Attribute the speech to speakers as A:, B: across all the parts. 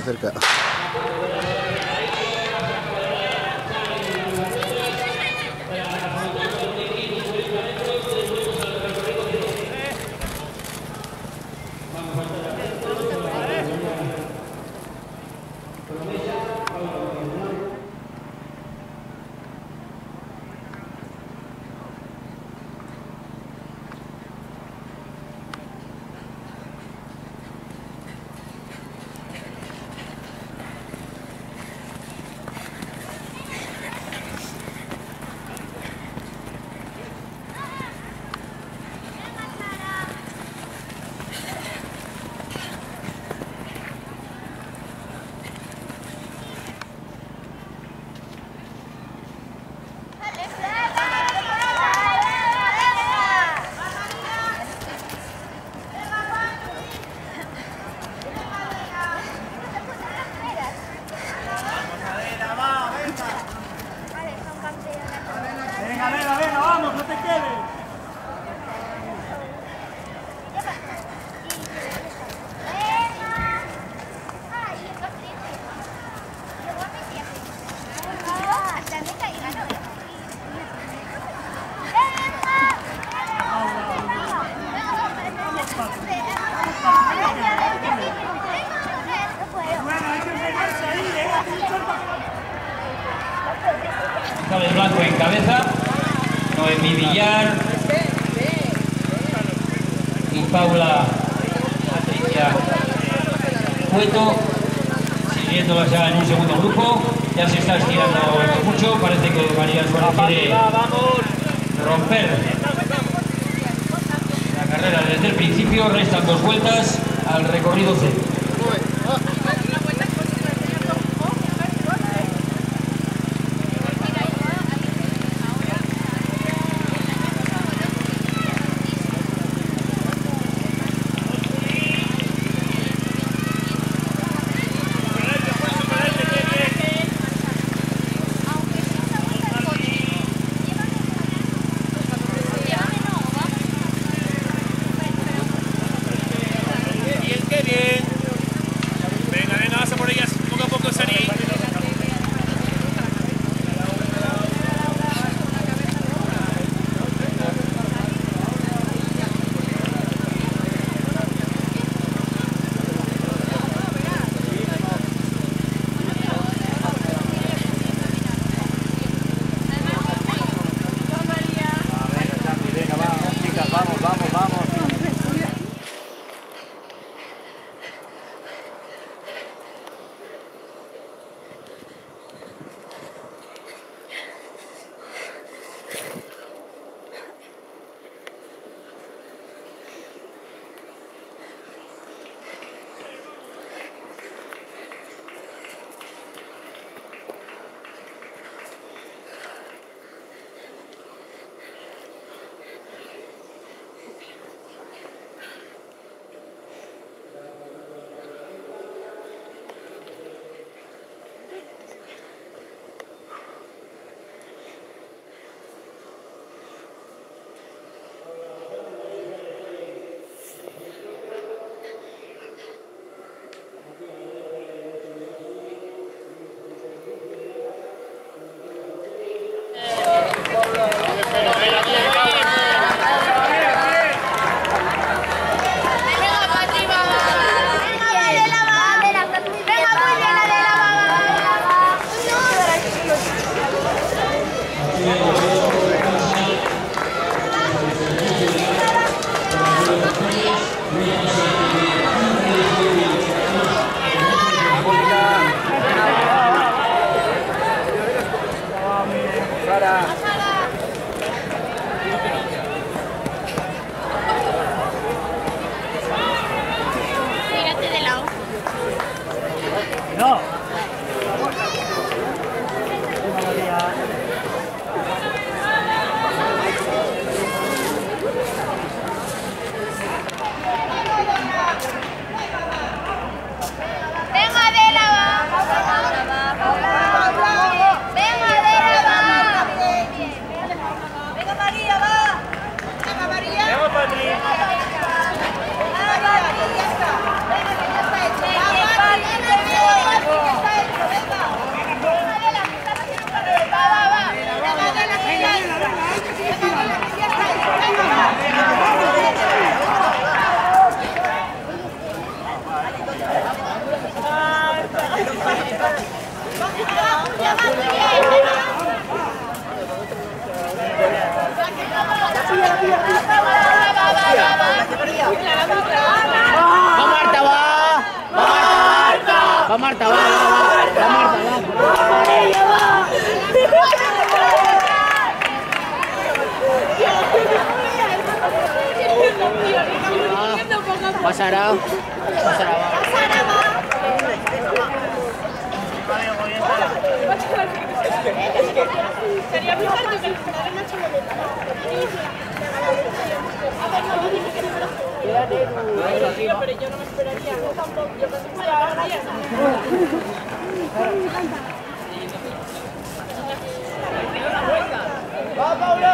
A: de cerca.
B: Venga, vamos, no te quedes.
C: González Blanco en cabeza, Noemí Villar y Paula Patricia Cueto, siguiéndolas ya en un segundo grupo. Ya se está estirando mucho, parece que María Suárez quiere romper la carrera desde el principio. Restan 2 vueltas al recorrido C.
D: María, ya está. Venga, que ya está hecho.
A: Va Marta, va. Pasará. Sería muy tarde que el final es una chuleta. Pero yo no me esperaría. Yo tampoco. Yo pensé que ahora ya ¡va, Paula!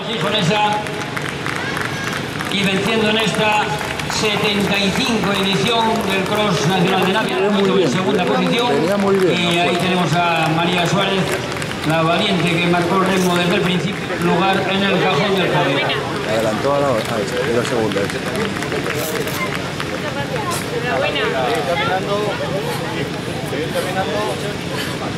C: Gijonesa y venciendo en esta 75 edición del Cross Nacional de Navia, en segunda posición. Y ahí tenemos a María Suárez, la valiente que marcó el ritmo desde el principio, lugar en el cajón del podio.
B: Adelantó a la segunda.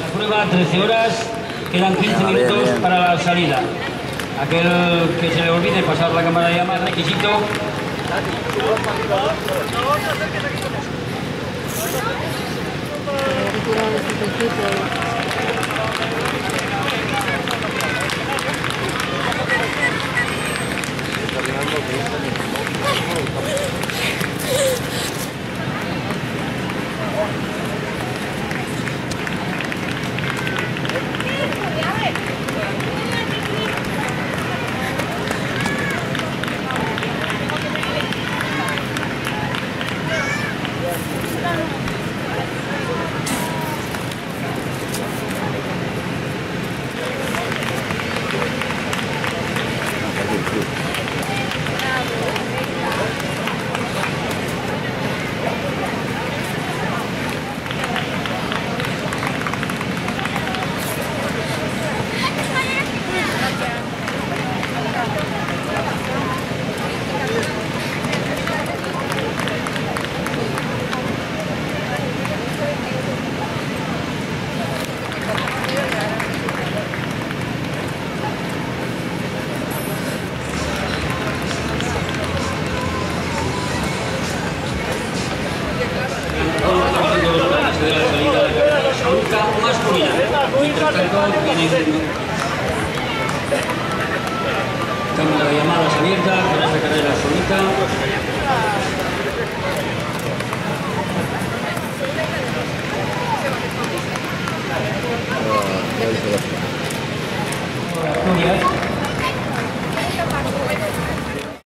C: La prueba 13 horas, quedan 15 minutos para la salida. Aquel que se le olvide pasar la cámara de llama, requisito. abierta con esta carrera solita. Asturias.